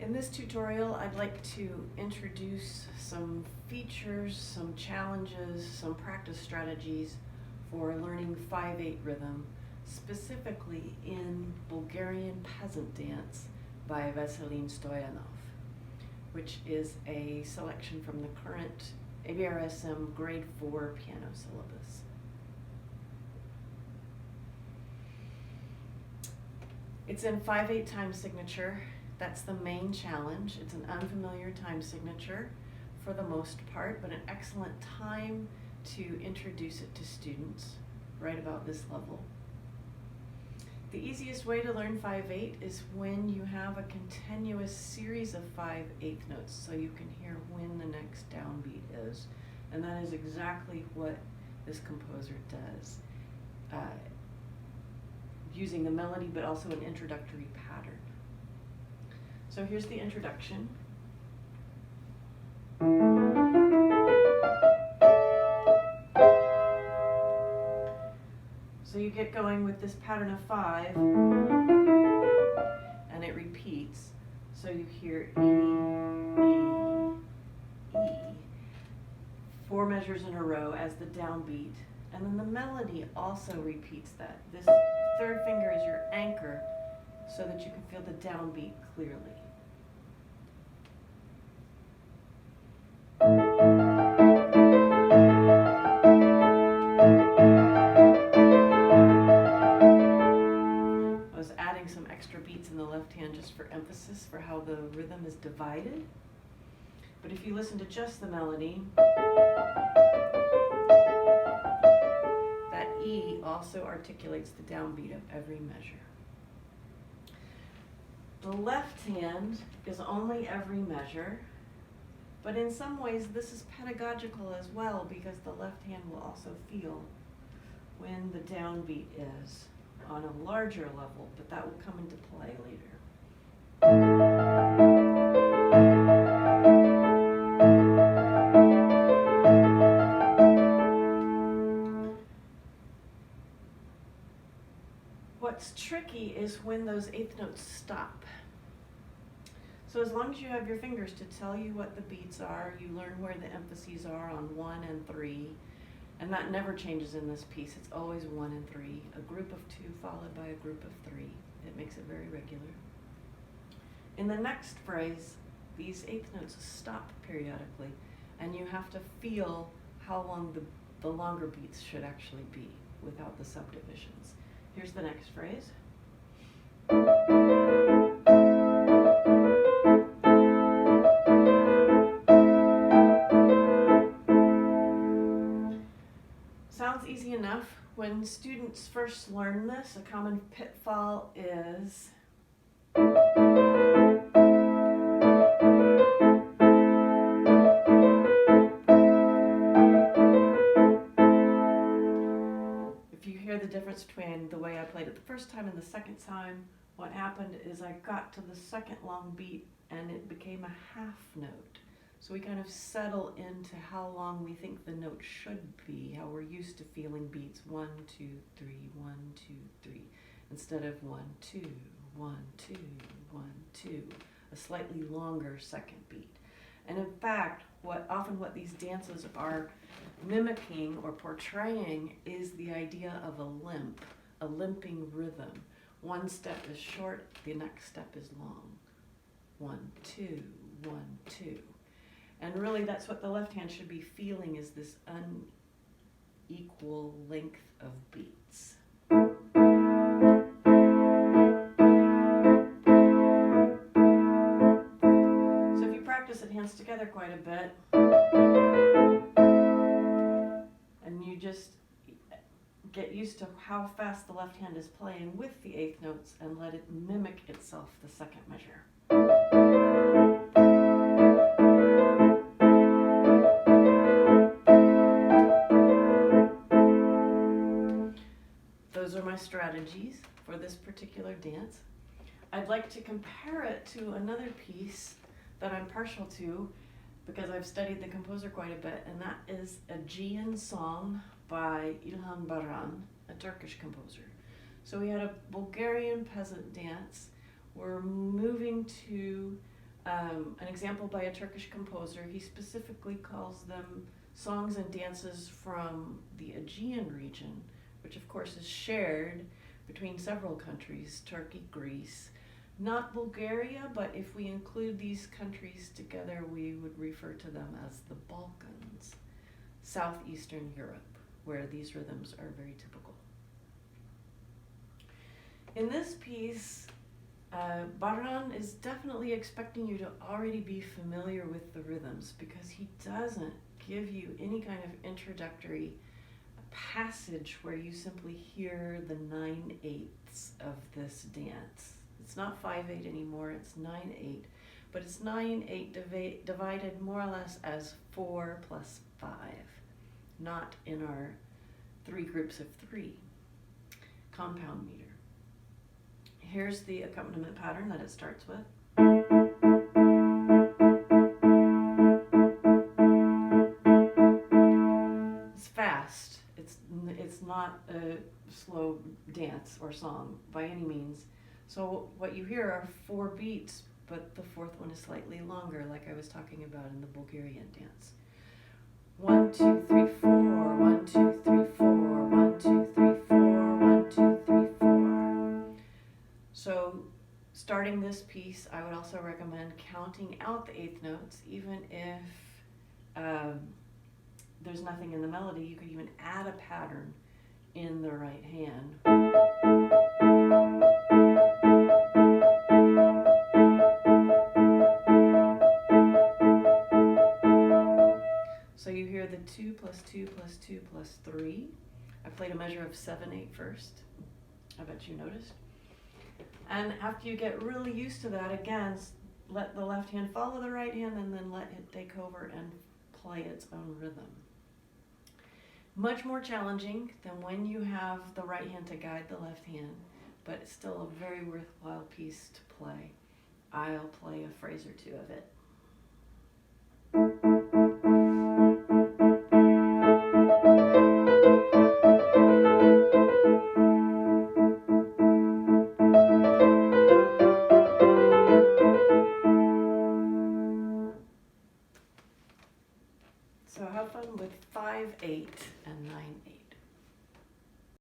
In this tutorial, I'd like to introduce some features, some challenges, some practice strategies for learning 5/8 rhythm, specifically in Bulgarian Peasant dance by Stoyanov, which is a selection from the current ABRSM Grade 4 piano syllabus. It's in 5/8 time signature. That's the main challenge. It's an unfamiliar time signature for the most part, but an excellent time to introduce it to students right about this level. The easiest way to learn 5/8 is when you have a continuous series of 5/8 notes, so you can hear when the next downbeat is. And that is exactly what this composer does, using the melody but also an introductory pattern. So here's the introduction. So you get going with this pattern of 5, and it repeats. So you hear E, E, E, 4 measures in a row as the downbeat. And then the melody also repeats that. This third finger is your anchor so that you can feel the downbeat clearly. I was adding some extra beats in the left hand just for emphasis for how the rhythm is divided. But if you listen to just the melody, that E also articulates the downbeat of every measure. The left hand is only every measure, but in some ways this is pedagogical as well, because the left hand will also feel when the downbeat is on a larger level, but that will come into play later. What's tricky is when those eighth notes stop. So as long as you have your fingers to tell you what the beats are, you learn where the emphases are on 1 and 3, and that never changes in this piece. It's always 1 and 3, a group of 2 followed by a group of 3. It makes it very regular. In the next phrase, these eighth notes stop periodically, and you have to feel how long the longer beats should actually be without the subdivisions. Here's the next phrase. Sounds easy enough. When students first learn this, a common pitfall is the difference between the way I played it the first time and the second time. What happened is I got to the second long beat and it became a half note. So we kind of settle into how long we think the note should be, how we're used to feeling beats 1, 2, 3, 1, 2, 3, instead of 1, 2, 1, 2, 1, 2, a slightly longer second beat. And in fact, what these dances are mimicking or portraying is the idea of a limp, a limping rhythm. One step is short, the next step is long. 1, 2, 1, 2. And really that's what the left hand should be feeling, is this unequal length of beats. Hands together quite a bit, and you just get used to how fast the left hand is playing with the eighth notes and let it mimic itself the second measure. Those are my strategies for this particular dance. I'd like to compare it to another piece that I'm partial to because I've studied the composer quite a bit, and that is Aegean Song by Ilhan Baran, a Turkish composer. So we had a Bulgarian peasant dance. We're moving to an example by a Turkish composer. He specifically calls them songs and dances from the Aegean region, which of course is shared between several countries, Turkey, Greece, not Bulgaria, but if we include these countries together, we would refer to them as the Balkans, southeastern Europe, where these rhythms are very typical. In this piece, Baran is definitely expecting you to already be familiar with the rhythms because he doesn't give you any kind of introductory passage where you simply hear the 9/8 of this dance. It's not 5/8 anymore, it's 9/8, but it's 9/8 divided more or less as 4 plus 5, not in our 3 groups of 3 compound meter. Here's the accompaniment pattern that it starts with. It's fast. It's not a slow dance or song by any means. So what you hear are 4 beats, but the 4th one is slightly longer, like I was talking about in the Bulgarian dance. 1, 2, 3, 4, 1, 2, 3, 4, 1, 2, 3, 4, 1, 2, 3, 4. So starting this piece, I would also recommend counting out the 8th notes, even if there's nothing in the melody. You could even add a pattern in the right hand. So you hear the 2 plus 2 plus 2 plus 3. I played a measure of 7/8 first. I bet you noticed. And after you get really used to that, again, let the left hand follow the right hand and then let it take over and play its own rhythm. Much more challenging than when you have the right hand to guide the left hand, but it's still a very worthwhile piece to play. I'll play a phrase or 2 of it. So have fun with 5/8.